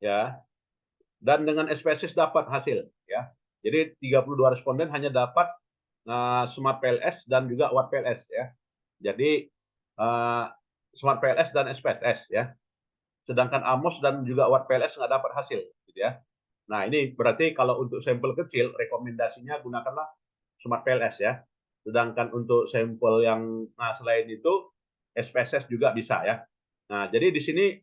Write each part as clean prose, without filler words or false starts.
ya. Dan dengan SPSS dapat hasil, ya. Jadi 32 responden hanya dapat Smart PLS dan juga Watt PLS, ya. Jadi Smart PLS dan SPSS, ya. Sedangkan AMOS dan juga Watt PLS nggak dapat hasil, gitu ya. Nah, ini berarti kalau untuk sampel kecil, rekomendasinya gunakanlah Smart PLS, ya. Sedangkan untuk sampel yang selain itu, SPSS juga bisa, ya. Nah, jadi di sini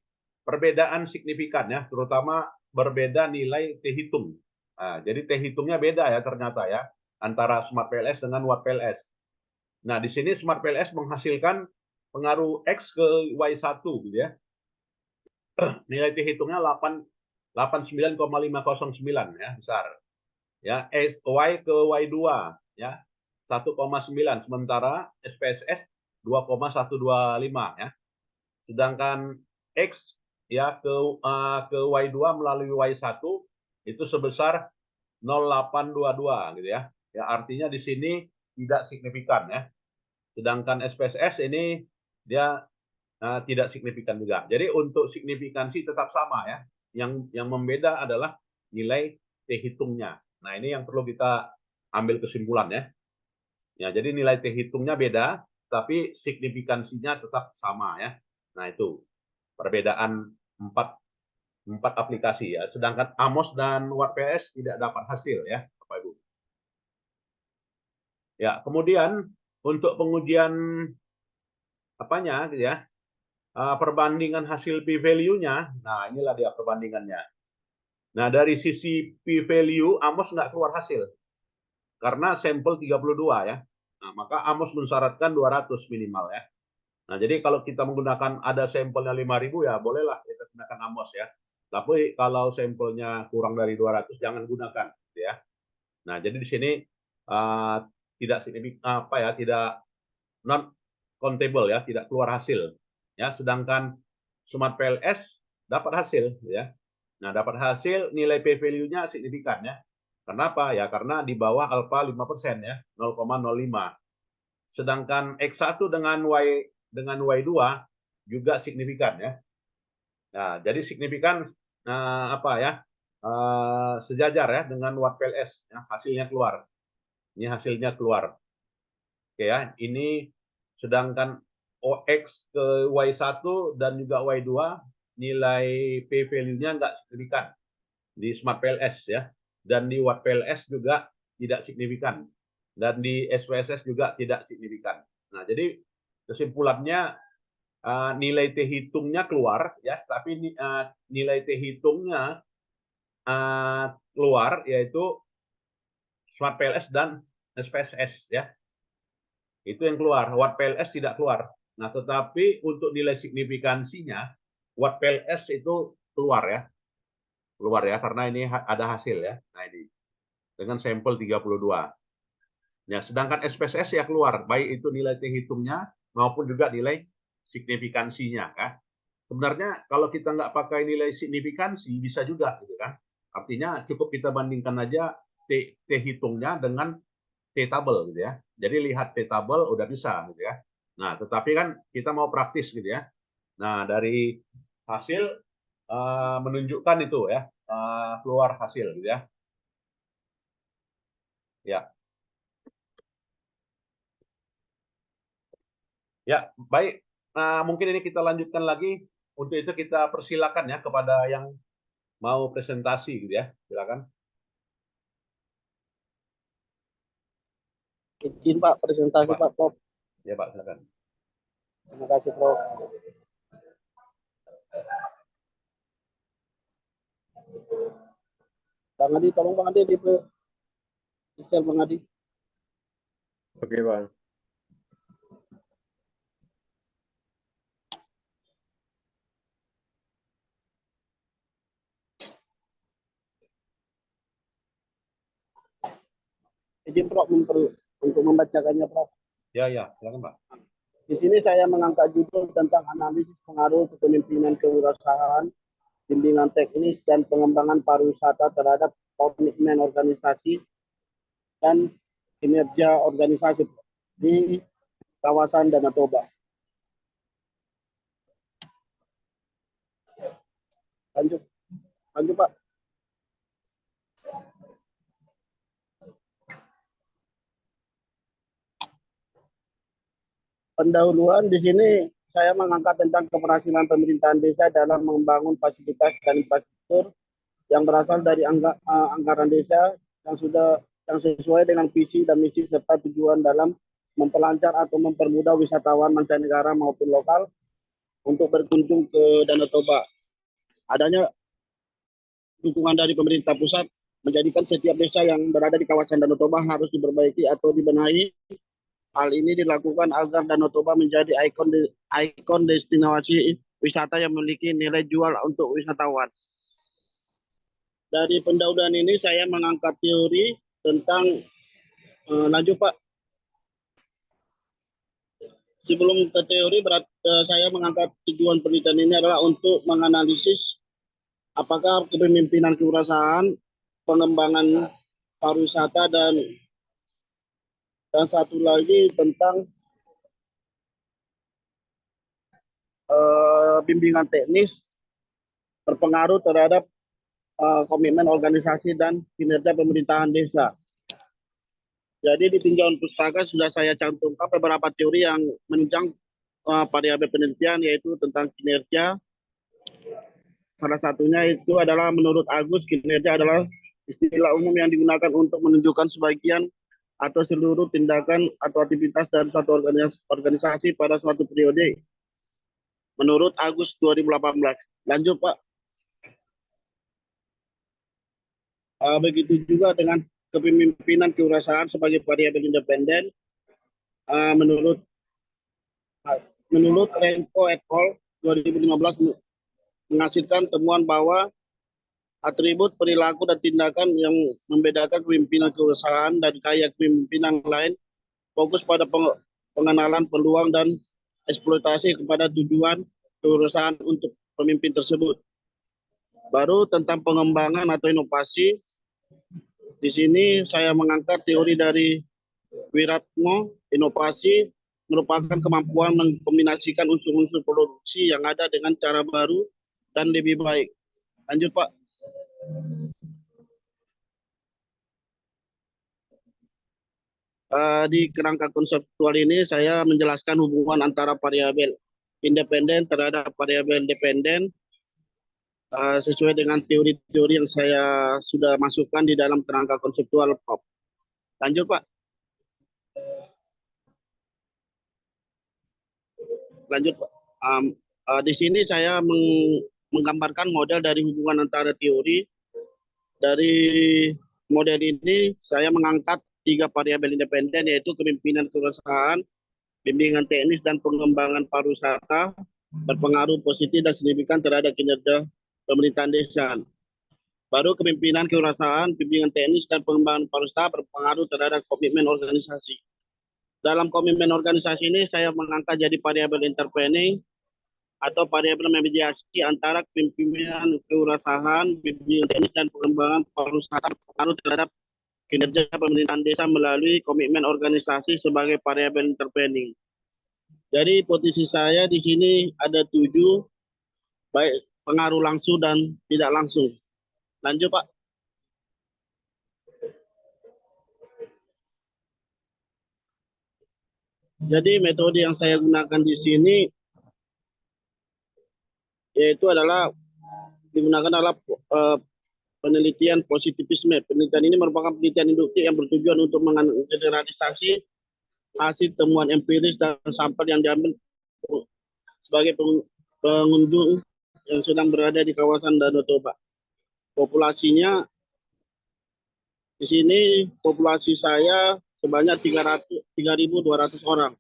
perbedaan signifikan, ya, terutama berbeda nilai T hitung. Nah, jadi T hitungnya beda, ya, ternyata, ya, antara Smart PLS dengan Watt PLS. Nah, di sini Smart PLS menghasilkan pengaruh X ke Y1, gitu ya. Nilai T hitungnya 89,509, ya, besar. Ya, Y ke Y2, ya, 1,9, sementara SPSS 2,125, ya. Sedangkan X, ya, ke Y2 melalui Y1 itu sebesar 0,822, gitu ya. Ya, artinya di sini tidak signifikan, ya. Sedangkan SPSS ini dia tidak signifikan juga. Jadi untuk signifikansi tetap sama, ya. Yang membeda adalah nilai T hitungnya. Nah, ini yang perlu kita ambil kesimpulan, ya. Ya, jadi nilai T hitungnya beda, tapi signifikansinya tetap sama, ya. Nah, itu perbedaan empat empat aplikasi, ya. Sedangkan AMOS dan WordPress tidak dapat hasil, ya, Bapak Ibu. Ya, kemudian untuk pengujian apanya, gitu ya, perbandingan hasil p-value-nya. Nah, inilah dia perbandingannya. Nah, dari sisi p-value, AMOS nggak keluar hasil. Karena sampel 32, ya. Nah, maka AMOS mensyaratkan 200 minimal, ya. Nah, jadi kalau kita menggunakan ada sampelnya 5.000, ya bolehlah kita gunakan AMOS, ya. Tapi kalau sampelnya kurang dari 200, jangan gunakan, ya. Nah, jadi di sini tidak signifikan, apa ya, tidak non countable, ya, tidak keluar hasil, ya. Sedangkan Smart PLS dapat hasil, ya. Nah, dapat hasil nilai p-value-nya signifikan, ya. Kenapa? Ya karena di bawah alfa 5%, ya, 0,05. Sedangkan X1 dengan Y2 juga signifikan, ya. Nah, jadi signifikan apa ya? Sejajar, ya, dengan Watt PLS, ya, hasilnya keluar. Ini hasilnya keluar. Oke, ya. Ini sedangkan OX ke Y1 dan juga Y2 nilai p-value-nya nggak signifikan di Smart PLS, ya. Dan di Watt PLS juga tidak signifikan. Dan di SPSS juga tidak signifikan. Nah, jadi kesimpulannya nilai T hitungnya keluar, ya, tapi nilai T hitungnya keluar yaitu Smart PLS dan SPSS, ya. Itu yang keluar. Watt PLS tidak keluar. Nah, tetapi untuk nilai signifikansinya Watt PLS itu keluar, ya. Keluar, ya, karena ini ada hasil, ya. Nah, ini dengan sampel 32. Ya, sedangkan SPSS ya keluar, baik itu nilai T hitungnya maupun juga nilai signifikansinya, kan. Sebenarnya kalau kita nggak pakai nilai signifikansi bisa juga, gitu kan. Artinya cukup kita bandingkan aja T hitungnya dengan T tabel, gitu ya. Jadi lihat T tabel udah bisa, gitu ya. Nah, tetapi kan kita mau praktis, gitu ya. Nah, dari hasil menunjukkan itu, ya, keluar hasil, gitu ya. Ya. Ya, baik. Nah, mungkin ini kita lanjutkan lagi. Untuk itu kita persilakan, ya, kepada yang mau presentasi, gitu ya. Silakan. Izin Pak, presentasi Ya, Pak. Pak Prof. Ya, Pak, silakan. Terima kasih Prof. Bang Adi, tolong Bang Adi di share Bang Adi. Oke, Bang. Izin Prof untuk membacakannya Prof. Ya, silakan Pak. Di sini saya mengangkat judul tentang analisis pengaruh kepemimpinan kewirausahaan, bimbingan teknis dan pengembangan pariwisata terhadap komitmen organisasi dan kinerja organisasi di kawasan Danau Toba. Lanjut. Lanjut Pak. Pendahuluan di sini saya mengangkat tentang keberhasilan pemerintahan desa dalam membangun fasilitas dan infrastruktur yang berasal dari anggaran desa yang sesuai dengan visi dan misi serta tujuan dalam memperlancar atau mempermudah wisatawan mancanegara maupun lokal untuk berkunjung ke Danau Toba. Adanya dukungan dari pemerintah pusat menjadikan setiap desa yang berada di kawasan Danau Toba harus diperbaiki atau dibenahi. Hal ini dilakukan agar Danau Toba menjadi ikon destinasi wisata yang memiliki nilai jual untuk wisatawan. Dari pendahuluan ini saya mengangkat teori tentang lanjut Pak. Sebelum ke teori, saya mengangkat tujuan penelitian ini adalah untuk menganalisis apakah kepemimpinan kewirausahaan, pengembangan pariwisata dan satu lagi tentang bimbingan teknis berpengaruh terhadap komitmen organisasi dan kinerja pemerintahan desa. Jadi di tinjauan pustaka sudah saya cantumkan beberapa teori yang menunjang variabel penelitian, yaitu tentang kinerja. Salah satunya itu adalah menurut Agus, kinerja adalah istilah umum yang digunakan untuk menunjukkan sebagian atau seluruh tindakan atau aktivitas dari suatu organisasi pada suatu periode. Menurut Agus 2018. Lanjut Pak. Begitu juga dengan kepemimpinan kewirausahaan sebagai variabel independen. Menurut Renko et al. 2015 menghasilkan temuan bahwa atribut perilaku dan tindakan yang membedakan kepemimpinan kewirausahaan dan gaya kepemimpinan lain fokus pada pengenalan peluang dan eksploitasi kepada tujuan kewirausahaan untuk pemimpin tersebut. Baru tentang pengembangan atau inovasi, di sini saya mengangkat teori dari Wiratno. Inovasi merupakan kemampuan mengkombinasikan unsur-unsur produksi yang ada dengan cara baru dan lebih baik. Lanjut Pak. Di kerangka konseptual ini saya menjelaskan hubungan antara variabel independen terhadap variabel dependen sesuai dengan teori-teori yang saya sudah masukkan di dalam kerangka konseptual Prof. Lanjut Pak. Lanjut Pak. Di sini saya menggambarkan model dari hubungan antara teori. Dari model ini saya mengangkat 3 variabel independen, yaitu kepemimpinan kewirausahaan, bimbingan teknis dan pengembangan pariwisata berpengaruh positif dan signifikan terhadap kinerja pemerintahan desa. Baru kepemimpinan kewirausahaan, bimbingan teknis dan pengembangan pariwisata berpengaruh terhadap komitmen organisasi. Dalam komitmen organisasi ini saya mengangkat jadi variabel intervening atau variabel mediasi antara kepemimpinan kewirausahaan, bimbingan teknis dan pengembangan pariwisata berpengaruh terhadap kinerja pemerintahan desa melalui komitmen organisasi sebagai variabel intervening. Jadi hipotesis saya di sini ada 7, baik pengaruh langsung dan tidak langsung. Lanjut Pak. Jadi metode yang saya gunakan di sini yaitu digunakan adalah penelitian positivisme. Penelitian ini merupakan penelitian induktif yang bertujuan untuk menggeneralisasi hasil temuan empiris dan sampel yang diambil sebagai pengunjung yang sedang berada di kawasan Danau Toba. Populasinya di sini populasi saya sebanyak 3.200 orang.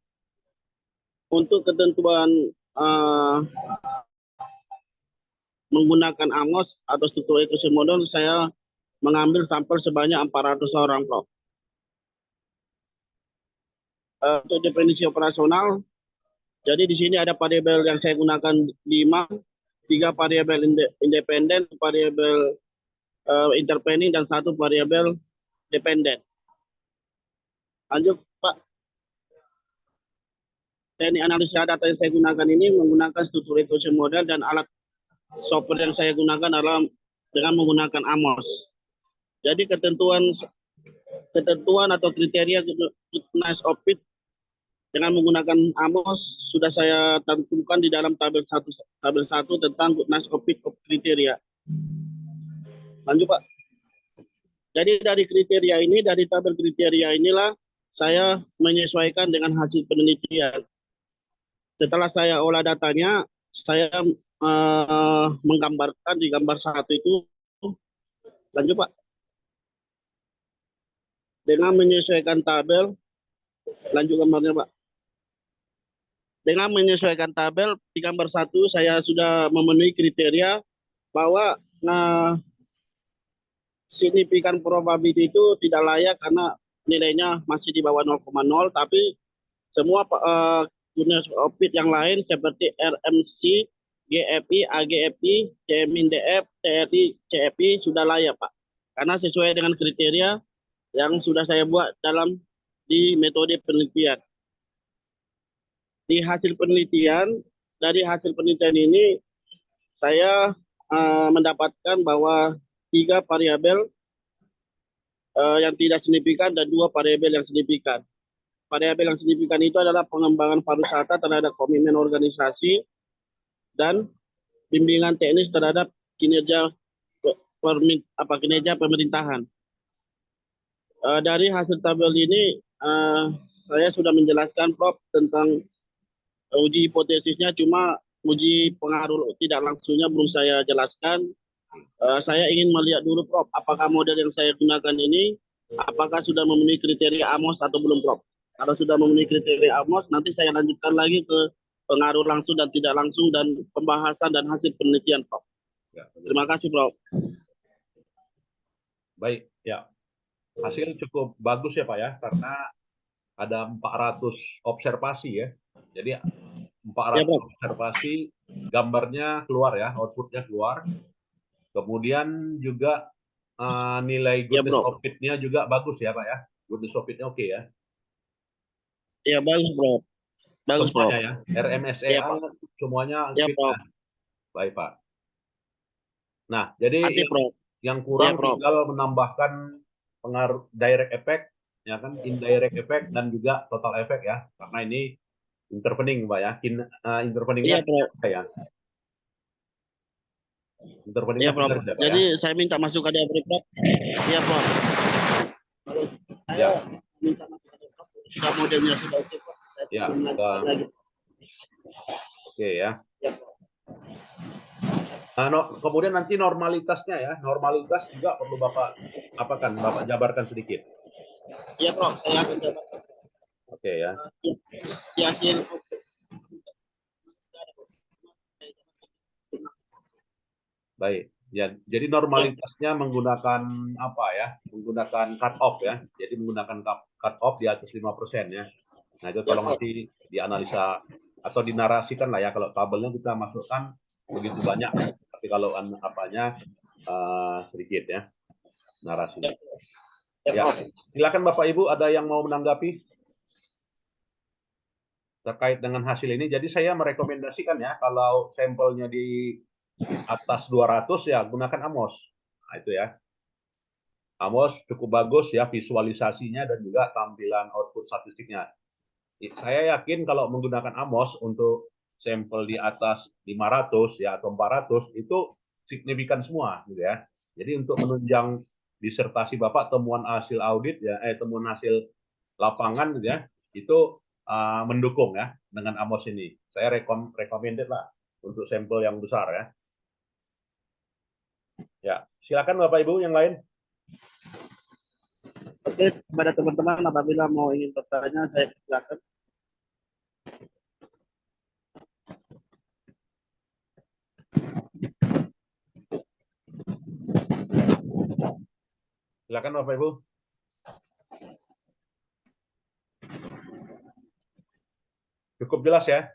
Untuk ketentuan menggunakan AMOS atau struktur ekosistem model, saya mengambil sampel sebanyak 400 orang, Prof. Untuk definisi operasional, jadi di sini ada variabel yang saya gunakan 5, 3 variabel independen, variabel intervening, dan 1 variabel dependen. Lanjut, Pak. Teknik analisa data yang saya gunakan ini menggunakan struktur ekosistem model dan alat software yang saya gunakan adalah dengan menggunakan AMOS. Jadi ketentuan atau kriteria goodness of fit dengan menggunakan AMOS sudah saya tentukan di dalam tabel 1 tentang goodness of fit kriteria. Lanjut, Pak. Jadi dari kriteria ini, dari tabel kriteria inilah saya menyesuaikan dengan hasil penelitian. Setelah saya olah datanya, saya menggambarkan di gambar 1 itu. Lanjut, Pak. Dengan menyesuaikan tabel, lanjut gambarnya, Pak. Dengan menyesuaikan tabel di gambar 1 saya sudah memenuhi kriteria bahwa signifikan probability itu tidak layak karena nilainya masih di bawah 0,0, tapi semua goodness of fit yang lain seperti RMC, GFI, AGFI, CMIN-DF, TRI, CFI sudah layak, Pak. Karena sesuai dengan kriteria yang sudah saya buat di metode penelitian. Dari hasil penelitian ini saya mendapatkan bahwa 3 variabel yang tidak signifikan dan 2 variabel yang signifikan. Variabel yang signifikan itu adalah pengembangan pariwisata terhadap komitmen organisasi dan bimbingan teknis terhadap kinerja pemerintahan. Dari hasil tabel ini saya sudah menjelaskan, Prof, tentang uji hipotesisnya, cuma uji pengaruh tidak langsungnya belum saya jelaskan. Saya ingin melihat dulu, Prof, apakah model yang saya gunakan ini apakah sudah memenuhi kriteria AMOS atau belum, Prof. Kalau sudah memenuhi kriteria AMOS, nanti saya lanjutkan lagi ke pengaruh langsung dan tidak langsung dan pembahasan dan hasil penelitian, Prof. Ya, terima kasih, Prof. Baik, ya. Hasil cukup bagus ya, Pak ya, karena ada 400 observasi ya. Jadi 400 observasi, gambarnya keluar ya, outputnya keluar. Kemudian juga nilai goodness of fit-nya juga bagus ya, Pak ya. Goodness of fit-nya oke ya. Iya, bagus, Prof. Bagus, semuanya Prof. ya. RMSEA semuanya fit ya. Baik, Pak. Nah, jadi yang kurang tinggal menambahkan pengaruh direct effect, ya kan, indirect effect dan juga total effect ya, karena ini intervening, Pak ya. Interveningnya ya. Interveningnya Prof. Jadi ya, saya minta masukan dari Prof. Iya, Prof. Ya. Minta masukan dari Prof. Sudah modelnya sudah oke, Prof. Ya. Oke ya. Nah, kemudian nanti normalitasnya ya, normalitas juga perlu Bapak jabarkan sedikit. Iya, Prof, saya akan jabarkan. Oke ya. Baik, ya. Jadi normalitasnya menggunakan apa ya? Menggunakan cut off ya. Jadi menggunakan cut off di atas 5% ya. Nah, itu tolong nanti dianalisa atau dinarasikan lah ya. Kalau tabelnya kita masukkan begitu banyak, tapi kalau apanya sedikit ya narasinya. Ya, silakan Bapak Ibu, ada yang mau menanggapi terkait dengan hasil ini. Jadi saya merekomendasikan ya, kalau sampelnya di atas 200 ya gunakan AMOS. Nah, itu ya. AMOS cukup bagus ya visualisasinya dan juga tampilan output statistiknya. Saya yakin kalau menggunakan AMOS untuk sampel di atas 500 ya atau 400 itu signifikan semua gitu ya. Jadi untuk menunjang disertasi Bapak temuan hasil audit ya, temuan hasil lapangan gitu ya, itu mendukung ya dengan AMOS ini. Saya recommended lah untuk sampel yang besar ya. Ya, silakan Bapak Ibu yang lain. Oke, kepada teman-teman apabila mau ingin bertanya, saya silakan. Silakan Bapak Ibu. Cukup jelas ya?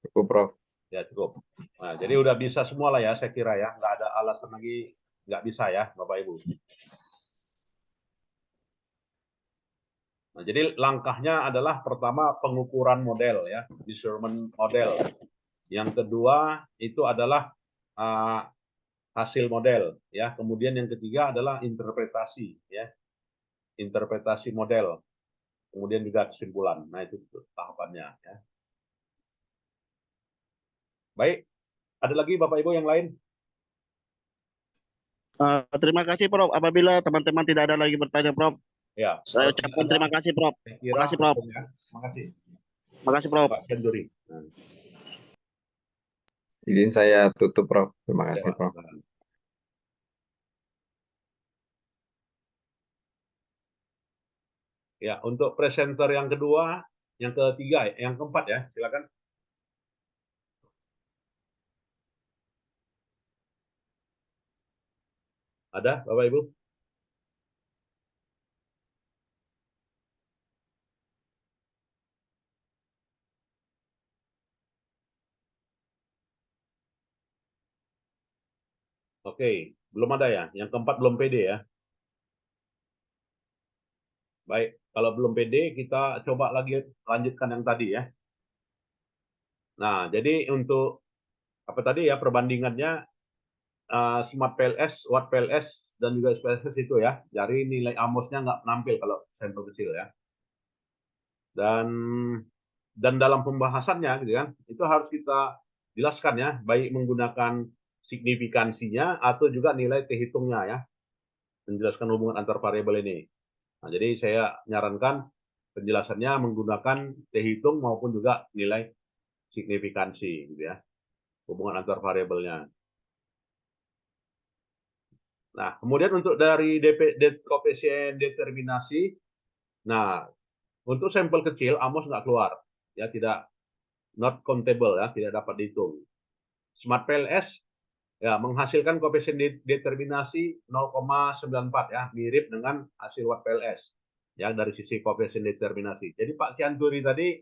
Cukup, Prof. Ya, cukup. Nah, jadi udah bisa semua lah ya, saya kira ya. Nggak ada alasan lagi nggak bisa ya, Bapak Ibu. Nah, jadi langkahnya adalah pertama pengukuran model ya, measurement model. Yang kedua itu adalah hasil model, ya. Kemudian yang ketiga adalah interpretasi, ya. Interpretasi model. Kemudian juga kesimpulan. Nah, itu tahapannya, ya. Baik, ada lagi Bapak Ibu yang lain? Terima kasih Prof. Apabila teman-teman tidak ada lagi bertanya Prof, Ya, saya kalau tidak ucapkan ada, terima kasih Prof. saya kira Terima kasih Prof. cukup, ya. Terima kasih. Terima kasih Prof. Pak Kenduri. Nah, Izin saya tutup, Prof. Terima ya, kasih, Pak. Prof. Ya, untuk presenter yang kedua, yang ketiga, yang keempat ya, silakan. Ada, Bapak Ibu? Oke, belum ada ya. Yang keempat belum pede ya. Baik, kalau belum pede, kita coba lagi lanjutkan yang tadi ya. Nah, jadi untuk apa tadi ya perbandingannya Smart PLS, Watt PLS, dan juga SPSS itu ya. Jadi nilai AMOS-nya nggak menampil kalau sampel kecil ya. Dan dalam pembahasannya gitu kan, itu harus kita jelaskan ya, baik menggunakan signifikansinya atau juga nilai terhitungnya ya, menjelaskan hubungan antar variabel ini. Nah, jadi saya nyarankan penjelasannya menggunakan terhitung maupun juga nilai signifikansi gitu ya, hubungan antar variabelnya. Nah, kemudian untuk dari koefisien determinasi, nah untuk sampel kecil AMOS nggak keluar, ya tidak not countable ya, tidak dapat dihitung. Smart PLS ya menghasilkan koefisien determinasi 0,94 ya, mirip dengan hasil Watt PLS ya dari sisi koefisien determinasi. Jadi Pak Cianturi tadi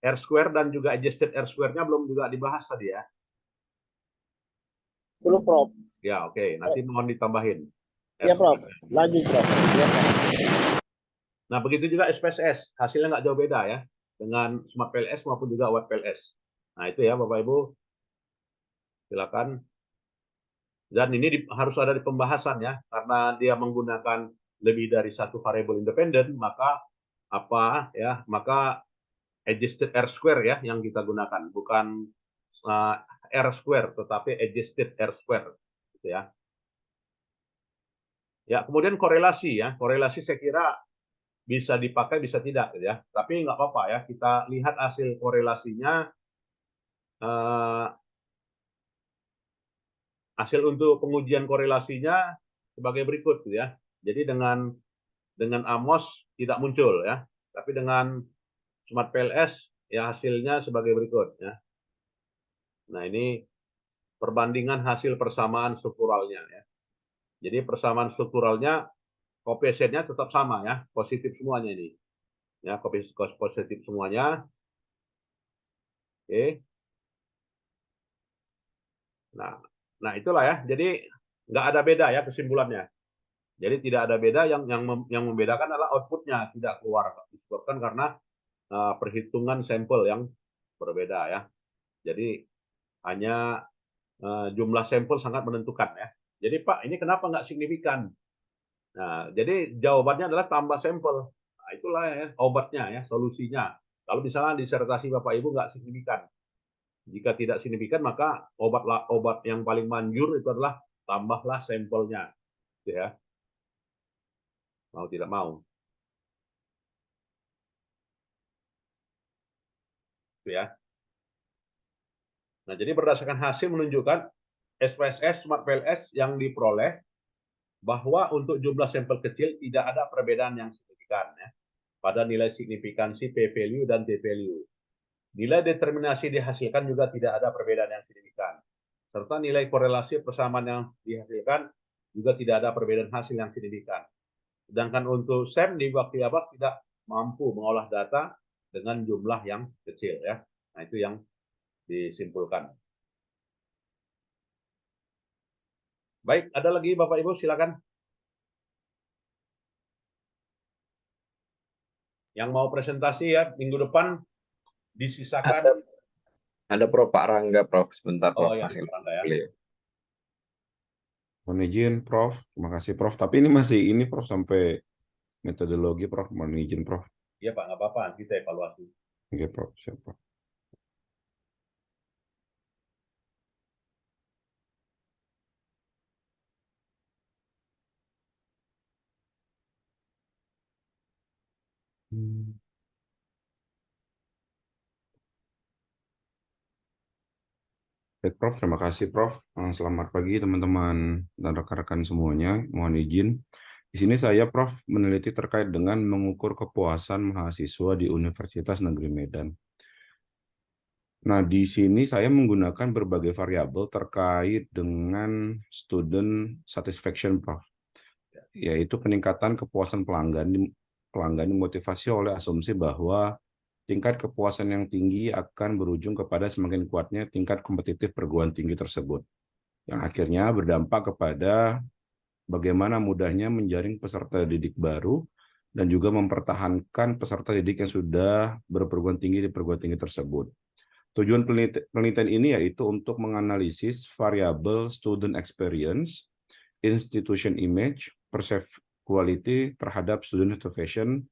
R square dan juga adjusted R square-nya belum juga dibahas tadi ya. Belum Prof. Ya, oke. Nanti mohon ditambahin. Iya Prof. Lanjut Prof. Ya, Prof. Nah, begitu juga SPSS. Hasilnya nggak jauh beda ya. Dengan Smart PLS maupun juga Watt PLS. Nah, itu ya Bapak Ibu. Silakan. Dan ini harus ada di pembahasan ya. Karena dia menggunakan lebih dari satu variabel independen, maka apa ya? Maka adjusted R square ya yang kita gunakan. Bukan R square, tetapi adjusted R square. Gitu ya. Ya, kemudian korelasi ya. Korelasi saya kira bisa dipakai, bisa tidak, gitu ya. Tapi nggak apa-apa ya. Kita lihat hasil korelasinya. Hasil untuk pengujian korelasinya sebagai berikut, gitu ya. Jadi dengan AMOS tidak muncul ya. Tapi dengan Smart PLS ya hasilnya sebagai berikut ya. Nah ini perbandingan hasil persamaan strukturalnya ya. Jadi persamaan strukturalnya koefisiennya tetap sama ya, positif semuanya ini. Ya, positif semuanya. Oke. Nah itulah ya. Jadi nggak ada beda ya kesimpulannya. Jadi tidak ada beda yang membedakan adalah outputnya tidak keluar disebabkan karena perhitungan sampel yang berbeda ya. Jadi hanya jumlah sampel sangat menentukan ya. Jadi Pak ini kenapa nggak signifikan? Nah jadi jawabannya adalah tambah sampel. Nah, itulah ya obatnya ya solusinya. Kalau misalnya disertasi Bapak Ibu nggak signifikan, jika tidak signifikan maka obat yang paling manjur itu adalah tambahlah sampelnya, gitu ya. Mau tidak mau. Gitu ya. Nah, jadi berdasarkan hasil menunjukkan SPSS Smart PLS yang diperoleh bahwa untuk jumlah sampel kecil tidak ada perbedaan yang signifikan ya, pada nilai signifikansi p-value dan t-value. Nilai determinasi dihasilkan juga tidak ada perbedaan yang signifikan. Serta nilai korelasi persamaan yang dihasilkan juga tidak ada perbedaan hasil yang signifikan. Sedangkan untuk SEM di Baktiabak tidak mampu mengolah data dengan jumlah yang kecil ya. Nah, itu yang disimpulkan. Baik, ada lagi Bapak Ibu silakan. Yang mau presentasi ya minggu depan disisakan. Ada Prof. Pak Rangga, Prof. Sebentar, Prof. Oh ya, Masih Rangga ya. beliau. Mohon izin, Prof. Terima kasih, Prof. Tapi ini masih ini, Prof, sampai metodologi, Prof. Mohon izin, Prof. Iya Pak, nggak apa-apa, kita evaluasi. Oke, Prof. Siap, Prof. Baik, Prof. Terima kasih, Prof. Selamat pagi, teman-teman dan rekan-rekan semuanya. Mohon izin. Di sini saya, Prof, meneliti terkait dengan mengukur kepuasan mahasiswa di Universitas Negeri Medan. Nah, di sini saya menggunakan berbagai variabel terkait dengan student satisfaction, Prof. Yaitu peningkatan kepuasan pelanggan dimotivasi oleh asumsi bahwa tingkat kepuasan yang tinggi akan berujung kepada semakin kuatnya tingkat kompetitif perguruan tinggi tersebut, yang akhirnya berdampak kepada bagaimana mudahnya menjaring peserta didik baru dan juga mempertahankan peserta didik yang sudah berperguruan tinggi di perguruan tinggi tersebut. Tujuan penelitian ini yaitu untuk menganalisis variabel student experience, institution image, perceived quality terhadap student satisfaction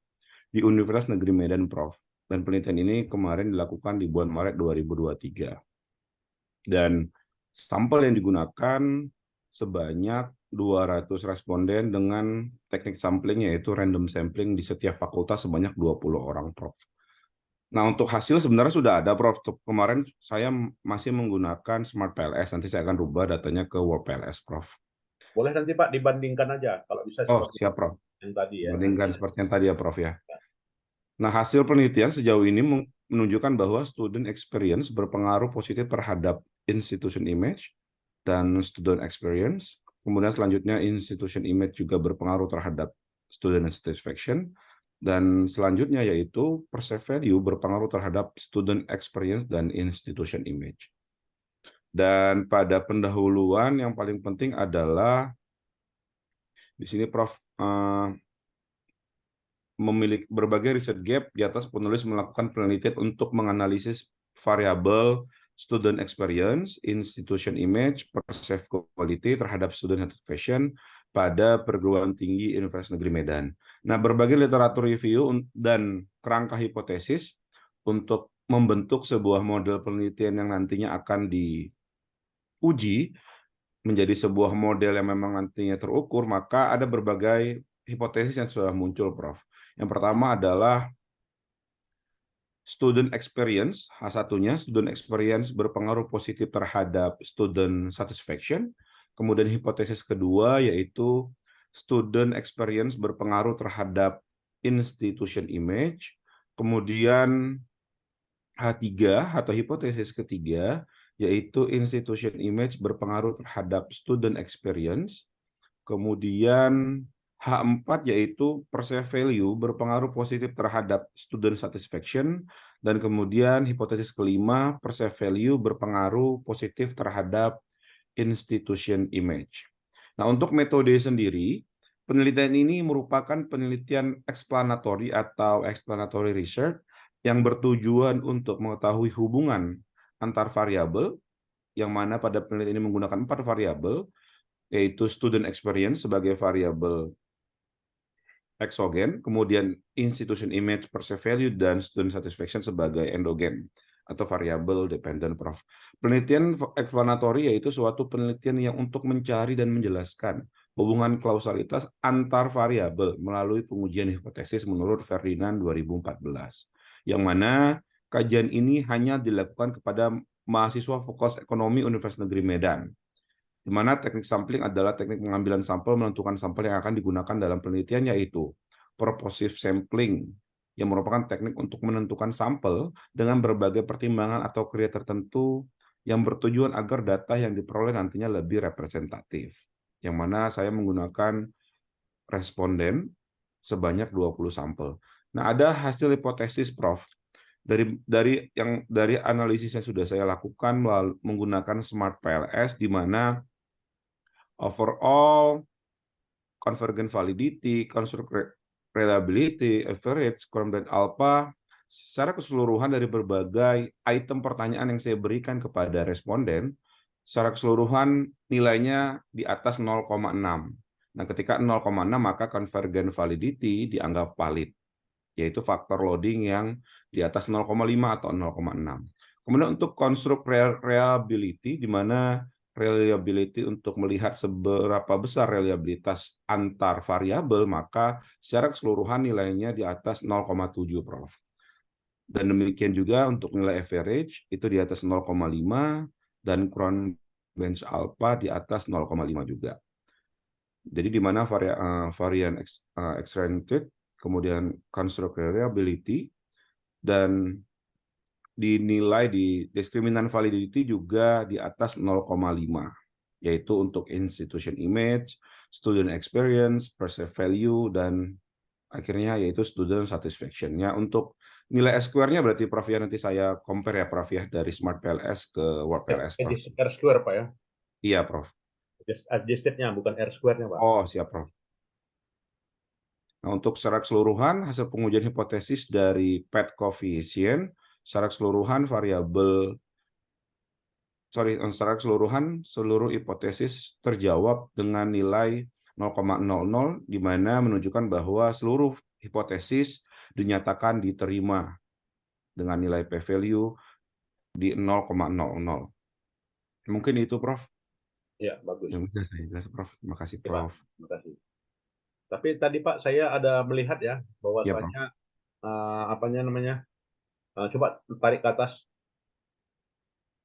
di Universitas Negeri Medan, Prof. Dan penelitian ini kemarin dilakukan di bulan Maret 2023. Dan sampel yang digunakan sebanyak 200 responden dengan teknik sampling yaitu random sampling di setiap fakultas sebanyak 20 orang, Prof. Nah, untuk hasil sebenarnya sudah ada, Prof. Kemarin saya masih menggunakan Smart PLS, nanti saya akan rubah datanya ke Word PLS, Prof. Boleh nanti Pak dibandingkan aja, kalau bisa Oh, seperti siap, Prof. yang tadi ya. Bandingkan seperti yang tadi ya, Prof, ya. Nah, hasil penelitian sejauh ini menunjukkan bahwa student experience berpengaruh positif terhadap institution image dan student experience. Kemudian selanjutnya institution image juga berpengaruh terhadap student satisfaction. Dan selanjutnya yaitu perceived value berpengaruh terhadap student experience dan institution image. Dan pada pendahuluan yang paling penting adalah di sini Prof memiliki berbagai riset gap. Di atas penulis melakukan penelitian untuk menganalisis variabel student experience, institution image, perceived quality terhadap student satisfaction pada perguruan tinggi Universitas Negeri Medan. Nah, berbagai literatur review dan kerangka hipotesis untuk membentuk sebuah model penelitian yang nantinya akan diuji menjadi sebuah model yang memang nantinya terukur, maka ada berbagai hipotesis yang sudah muncul, Prof. Yang pertama adalah student experience, H1-nya, student experience berpengaruh positif terhadap student satisfaction. Kemudian hipotesis kedua yaitu student experience berpengaruh terhadap institution image. Kemudian H3 atau hipotesis ketiga yaitu institution image berpengaruh terhadap student experience. Kemudian H4 yaitu perceived value berpengaruh positif terhadap student satisfaction. Dan kemudian hipotesis kelima, perceived value berpengaruh positif terhadap institution image. Nah, untuk metode sendiri, penelitian ini merupakan penelitian explanatory atau explanatory research yang bertujuan untuk mengetahui hubungan antar variabel, yang mana pada penelitian ini menggunakan 4 variabel, yaitu student experience sebagai variabel eksogen, kemudian institution image, perceived value, dan student satisfaction sebagai endogen atau variabel dependent, Prof. Penelitian explanatory yaitu suatu penelitian yang untuk mencari dan menjelaskan hubungan kausalitas antar variabel melalui pengujian hipotesis menurut Ferdinand 2014, yang mana kajian ini hanya dilakukan kepada mahasiswa Fakultas Ekonomi Universitas Negeri Medan, di mana teknik sampling adalah teknik pengambilan sampel menentukan sampel yang akan digunakan dalam penelitian, yaitu purposive sampling, yang merupakan teknik untuk menentukan sampel dengan berbagai pertimbangan atau kriteria tertentu yang bertujuan agar data yang diperoleh nantinya lebih representatif. Yang mana saya menggunakan responden sebanyak 20 sampel. Nah, ada hasil hipotesis, Prof. Dari analisis yang sudah saya lakukan menggunakan Smart PLS, di mana overall, convergent validity, construct reliability, average, quorum, dan alpha, secara keseluruhan dari berbagai item pertanyaan yang saya berikan kepada responden, secara keseluruhan nilainya di atas 0,6. Nah, ketika 0,6 maka convergent validity dianggap valid, yaitu faktor loading yang di atas 0,5 atau 0,6. Kemudian untuk konstruk reliability, di mana reliability untuk melihat seberapa besar reliabilitas antar variabel, maka secara keseluruhan nilainya di atas 0,7, Prof. Dan demikian juga untuk nilai average itu di atas 0,5 dan Cron bench alpha di atas 0,5 juga. Jadi di mana varian extrinsic, kemudian construct reliability, dan dinilai di discriminant validity juga di atas 0,5, yaitu untuk institution image, student experience, perceived value, dan akhirnya yaitu student satisfaction-nya. Untuk nilai S-square-nya berarti Prof ya nanti saya compare ya Prof ya dari Smart PLS ke Work PLS, Prof. R square Pak ya? Iya Prof. Adjusted-nya bukan R square-nya Pak. Oh siap Prof. Nah, untuk secara keseluruhan hasil pengujian hipotesis dari PET coefficient secara keseluruhan secara keseluruhan seluruh hipotesis terjawab dengan nilai 0,00, di mana menunjukkan bahwa seluruh hipotesis dinyatakan diterima dengan nilai p-value di 0,00. Mungkin itu, Prof. Ya, bagus. Yang bisa saya jelas, Prof. Terima kasih, Ya, Prof. Pak. Terima kasih. Tapi tadi Pak saya ada melihat ya Ya, Prof. bahwasanya apanya namanya? Coba tarik ke atas.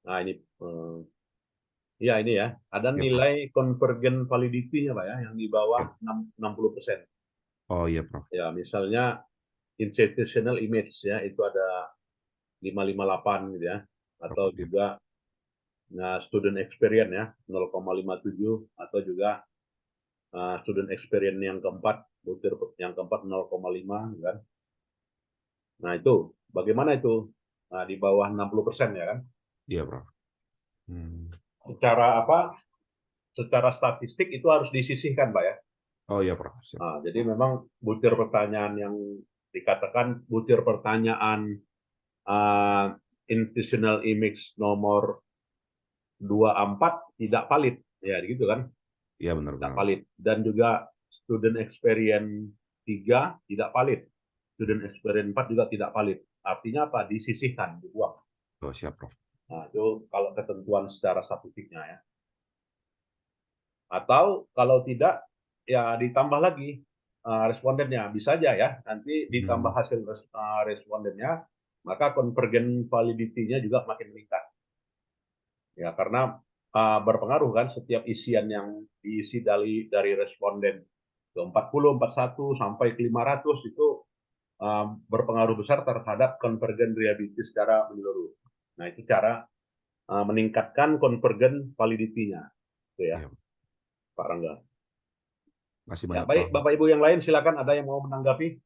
Nah, ini ya ini ya, ada Ya, nilai convergent validity-nya Pak ya yang di bawah 60%. Oh iya, Prof. Ya, misalnya institutional image ya itu ada 558 gitu ya. Atau Ya. juga student experience ya 0,57 atau juga student experience yang keempat, butir yang keempat 0,5 kan. Nah, itu bagaimana itu? Nah, di bawah 60% ya kan? Iya, Prof. Secara apa? Secara statistik itu harus disisihkan, Pak ya. Oh iya, Prof. Siap. Nah, jadi memang butir pertanyaan yang dikatakan butir pertanyaan institutional image nomor 24 tidak valid, ya gitu kan? Iya, benar. Tidak valid. Dan juga student experience 3 tidak valid. Student experience 4 juga tidak valid. Artinya apa? Disisihkan, dibuang. Oh, siap, Prof. Nah, itu kalau ketentuan secara statistiknya ya. Atau kalau tidak, ya ditambah lagi respondennya. Bisa aja ya, nanti ditambah hasil respondennya, maka convergent validity-nya juga makin meningkat. Ya, karena berpengaruh kan setiap isian yang diisi dari responden ke 40, 41 sampai ke 500 itu berpengaruh besar terhadap convergent reliability secara menyeluruh. Nah, itu cara meningkatkan convergent validity-nya. Itu ya, Pak Rangga. Masih Ya, banyak, baik, Prof. Bapak Ibu yang lain silakan ada yang mau menanggapi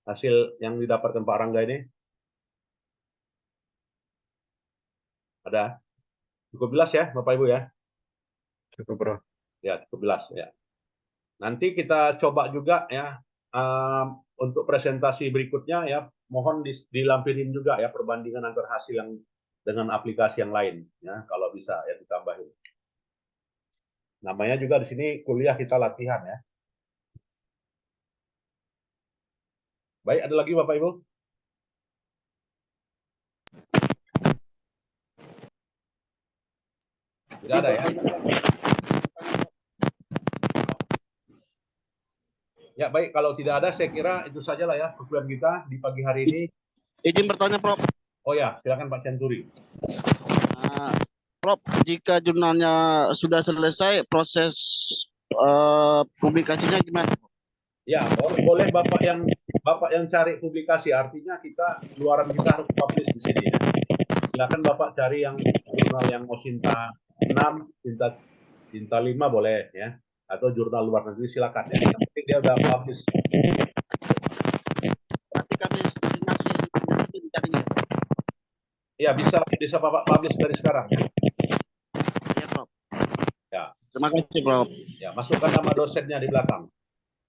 hasil yang didapatkan Pak Rangga ini. Ada? Cukup jelas ya, Bapak Ibu ya? Cukup, Prof. Ya, cukup jelas ya. Nanti kita coba juga ya untuk presentasi berikutnya ya, mohon dilampirin juga ya perbandingan antar hasil yang dengan aplikasi yang lain ya, kalau bisa ya ditambahin. Namanya juga di sini kuliah kita latihan ya. Baik, ada lagi Bapak Ibu? Tidak ada ya? Ya baik, kalau tidak ada saya kira itu sajalah ya perkuliahan kita di pagi hari ini. Izin bertanya, Prof. Oh ya, silakan Pak Centuri. Prof, jika jurnalnya sudah selesai, proses publikasinya gimana? Ya, boleh Bapak yang cari publikasi, artinya luaran kita harus publish di sini ya. Silakan Bapak cari yang jurnal yang Osinta 6, Cinta 5 boleh ya, atau jurnal luar negeri silakan ya. Yang penting dia udah publish. Berarti kami masih mencarinya. Ya, bisa Bapak publish dari sekarang ya. Ya, Prof. Ya. Terima kasih, Prof. Ya, masukkan nama dosennya di belakang.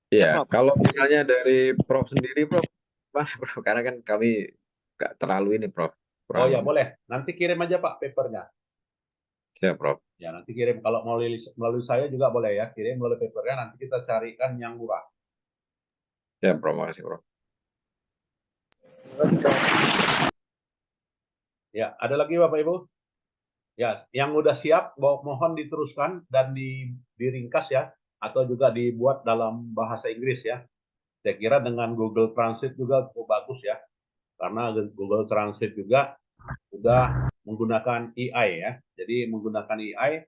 Iya, Prof. kalau misalnya dari Prof sendiri, Prof, Prof, karena kan kami nggak terlalu ini, Prof. Oh ya, boleh. Nanti kirim aja Pak papernya. Siap, Prof. Ya, nanti kirim kalau melalui saya juga boleh ya, kirim melalui papernya, nanti kita carikan yang murah. Siap, Prof. Makasih, Prof. Terima kasih, Prof. Ya, ada lagi Bapak Ibu? Ya, yang udah siap mohon diteruskan dan diringkas ya, atau juga dibuat dalam bahasa Inggris ya. Saya kira dengan Google Translate juga cukup bagus ya, karena Google Translate juga sudah menggunakan AI ya. Jadi menggunakan AI,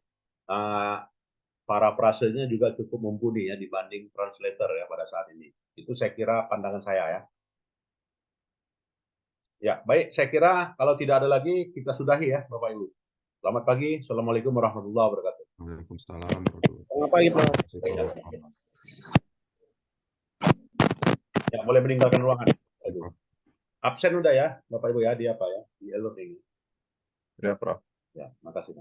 para frasenya juga cukup mumpuni ya dibanding translator ya pada saat ini. Itu saya kira pandangan saya ya. Ya, baik. Saya kira kalau tidak ada lagi, kita sudahi ya, Bapak Ibu. Selamat pagi. Assalamualaikum warahmatullahi wabarakatuh. Waalaikumsalam warahmatullahi Selamat pagi, Prof. wabarakatuh. Ya, boleh meninggalkan ruangan. Absen udah ya, Bapak Ibu ya, di apa ya? Di e-learning. Siap, Prof. Ya, makasih.